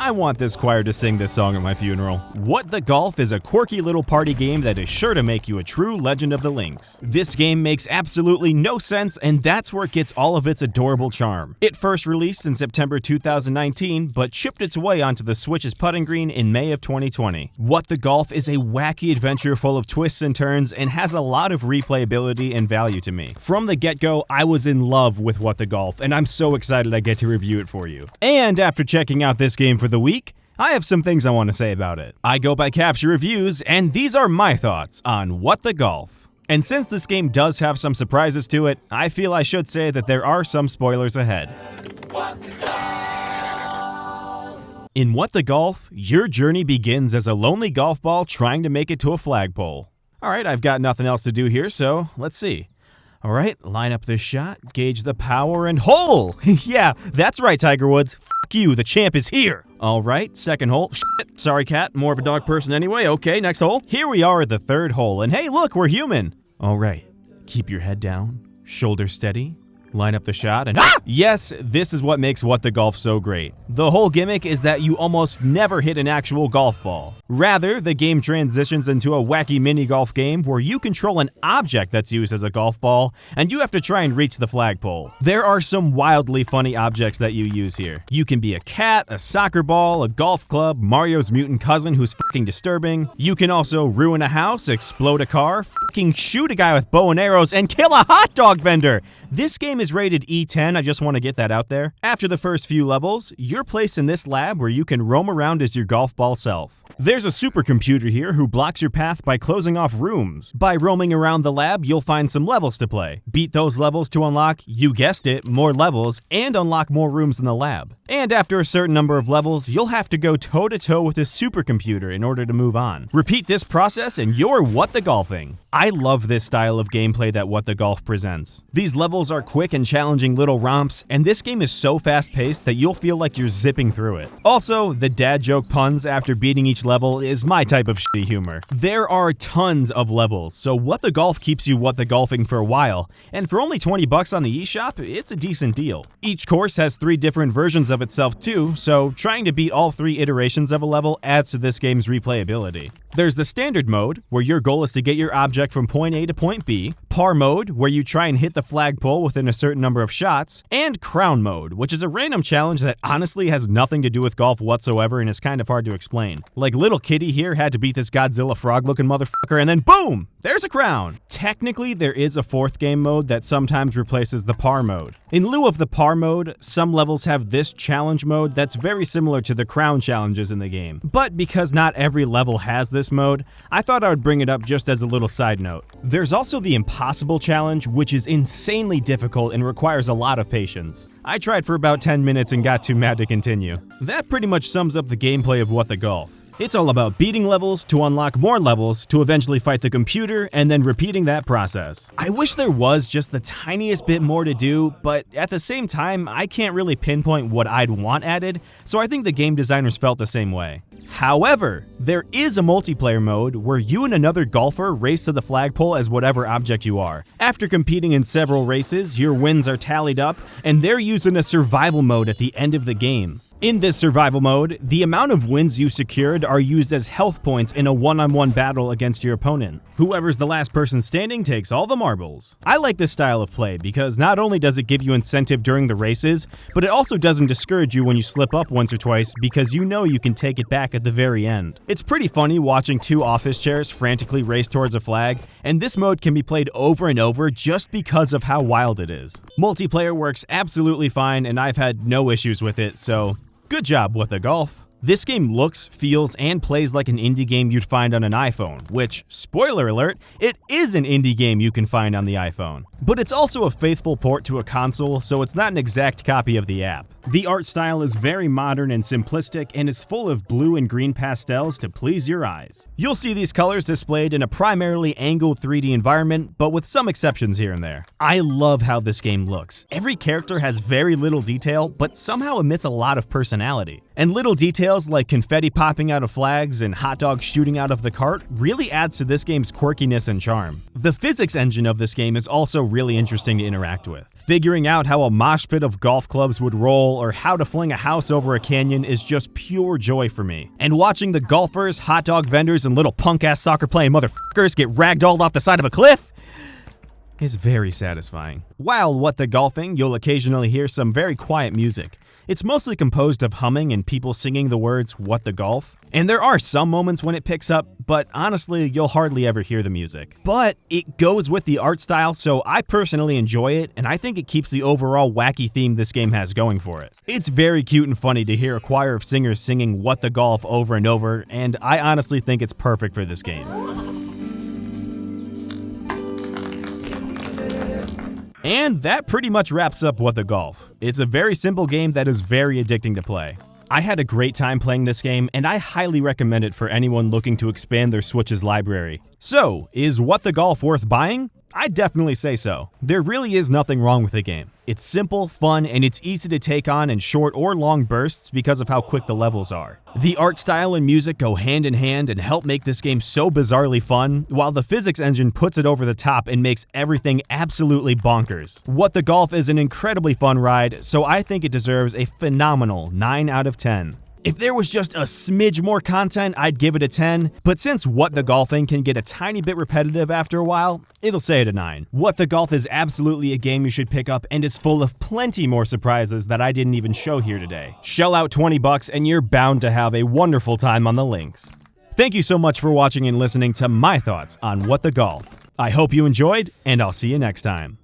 I want this choir to sing this song at my funeral. What the Golf is a quirky little party game that is sure to make you a true legend of the links. This game makes absolutely no sense, and that's where it gets all of its adorable charm. It first released in September 2019, but chipped its way onto the Switch's putting green in May of 2020. What the Golf is a wacky adventure full of twists and turns and has a lot of replayability and value to me. From the get-go, I was in love with What the Golf, and I'm so excited I get to review it for you. And after checking out this game for the week, I have some things I want to say about it. I go by Capture Reviews, and these are my thoughts on What the Golf. And since this game does have some surprises to it, I feel I should say that there are some spoilers ahead. In What the Golf, your journey begins as a lonely golf ball trying to make it to a flagpole. Alright, I've got nothing else to do here, so let's see. Alright, line up this shot, gauge the power, and hole! Yeah, that's right, Tiger Woods. F*** you, the champ is here! Alright, second hole. Shit, sorry cat, more of a dog person anyway. Okay, next hole. Here we are at the third hole, and hey look, we're human! Alright, keep your head down, shoulders steady, line up the shot, and yes, this is what makes What the Golf so great. The whole gimmick is that you almost never hit an actual golf ball. Rather, the game transitions into a wacky mini golf game where you control an object that's used as a golf ball, and you have to try and reach the flagpole. There are some wildly funny objects that you use here. You can be a cat, a soccer ball, a golf club, Mario's mutant cousin who's fucking disturbing. You can also ruin a house, explode a car, fucking shoot a guy with bow and arrows, and kill a hot dog vendor! This game is rated E10, I just want to get that out there. After the first few levels, you're placed in this lab where you can roam around as your golf ball self. There's a supercomputer here who blocks your path by closing off rooms. By roaming around the lab, you'll find some levels to play. Beat those levels to unlock, you guessed it, more levels, and unlock more rooms in the lab. And after a certain number of levels, you'll have to go toe-to-toe with this supercomputer in order to move on. Repeat this process and you're What the Golfing. I love this style of gameplay that What the Golf presents. These levels are quick and challenging little romps, and this game is so fast-paced that you'll feel like you're zipping through it. Also, the dad joke puns after beating each level is my type of shitty humor. There are tons of levels, so What the Golf keeps you What the Golfing for a while, and for only $20 on the eShop, it's a decent deal. Each course has 3 different versions of itself too, so trying to beat all 3 iterations of a level adds to this game's replayability. There's the standard mode, where your goal is to get your object from point A to point B, par mode, where you try and hit the flagpole within a certain number of shots, and crown mode, which is a random challenge that honestly has nothing to do with golf whatsoever and is kind of hard to explain. Like little kitty here had to beat this Godzilla frog-looking motherfucker and then boom! There's a crown! Technically, there is a 4th game mode that sometimes replaces the par mode. In lieu of the par mode, some levels have this challenge mode that's very similar to the crown challenges in the game. But because not every level has this mode, I thought I would bring it up just as a little side note. There's also the impossible challenge, which is insanely difficult and requires a lot of patience. I tried for about 10 minutes and got too mad to continue. That pretty much sums up the gameplay of What the Golf. It's all about beating levels to unlock more levels to eventually fight the computer and then repeating that process. I wish there was just the tiniest bit more to do, but at the same time, I can't really pinpoint what I'd want added, so I think the game designers felt the same way. However, there is a multiplayer mode where you and another golfer race to the flagpole as whatever object you are. After competing in several races, your wins are tallied up, and they're used in a survival mode at the end of the game. In this survival mode, the amount of wins you secured are used as health points in a one-on-one battle against your opponent. Whoever's the last person standing takes all the marbles. I like this style of play because not only does it give you incentive during the races, but it also doesn't discourage you when you slip up once or twice because you know you can take it back at the very end. It's pretty funny watching 2 office chairs frantically race towards a flag, and this mode can be played over and over just because of how wild it is. Multiplayer works absolutely fine, and I've had no issues with it, so good job, What the Golf. This game looks, feels, and plays like an indie game you'd find on an iPhone, which, spoiler alert, it is an indie game you can find on the iPhone. But it's also a faithful port to a console, so it's not an exact copy of the app. The art style is very modern and simplistic and is full of blue and green pastels to please your eyes. You'll see these colors displayed in a primarily angled 3D environment, but with some exceptions here and there. I love how this game looks. Every character has very little detail, but somehow emits a lot of personality. And little details like confetti popping out of flags and hot dogs shooting out of the cart really adds to this game's quirkiness and charm. The physics engine of this game is also really interesting to interact with. Figuring out how a mosh pit of golf clubs would roll or how to fling a house over a canyon is just pure joy for me. And watching the golfers, hot dog vendors, and little punk-ass soccer-playing motherfuckers get ragdolled off the side of a cliff is very satisfying. While What the Golfing, you'll occasionally hear some very quiet music. It's mostly composed of humming and people singing the words "What the Golf." And there are some moments when it picks up, but honestly, you'll hardly ever hear the music. But it goes with the art style, so I personally enjoy it, and I think it keeps the overall wacky theme this game has going for it. It's very cute and funny to hear a choir of singers singing "What the Golf" over and over, and I honestly think it's perfect for this game. And that pretty much wraps up What the Golf. It's a very simple game that is very addicting to play. I had a great time playing this game, and I highly recommend it for anyone looking to expand their Switch's library. So, is What the Golf worth buying? I'd definitely say so. There really is nothing wrong with the game. It's simple, fun, and it's easy to take on in short or long bursts because of how quick the levels are. The art style and music go hand in hand and help make this game so bizarrely fun, while the physics engine puts it over the top and makes everything absolutely bonkers. What the Golf is an incredibly fun ride, so I think it deserves a phenomenal 9 out of 10. If there was just a smidge more content, I'd give it a 10, but since What the Golfing can get a tiny bit repetitive after a while, it'll stay at a 9. What the Golf is absolutely a game you should pick up and is full of plenty more surprises that I didn't even show here today. Shell out $20 and you're bound to have a wonderful time on the links. Thank you so much for watching and listening to my thoughts on What the Golf. I hope you enjoyed, and I'll see you next time.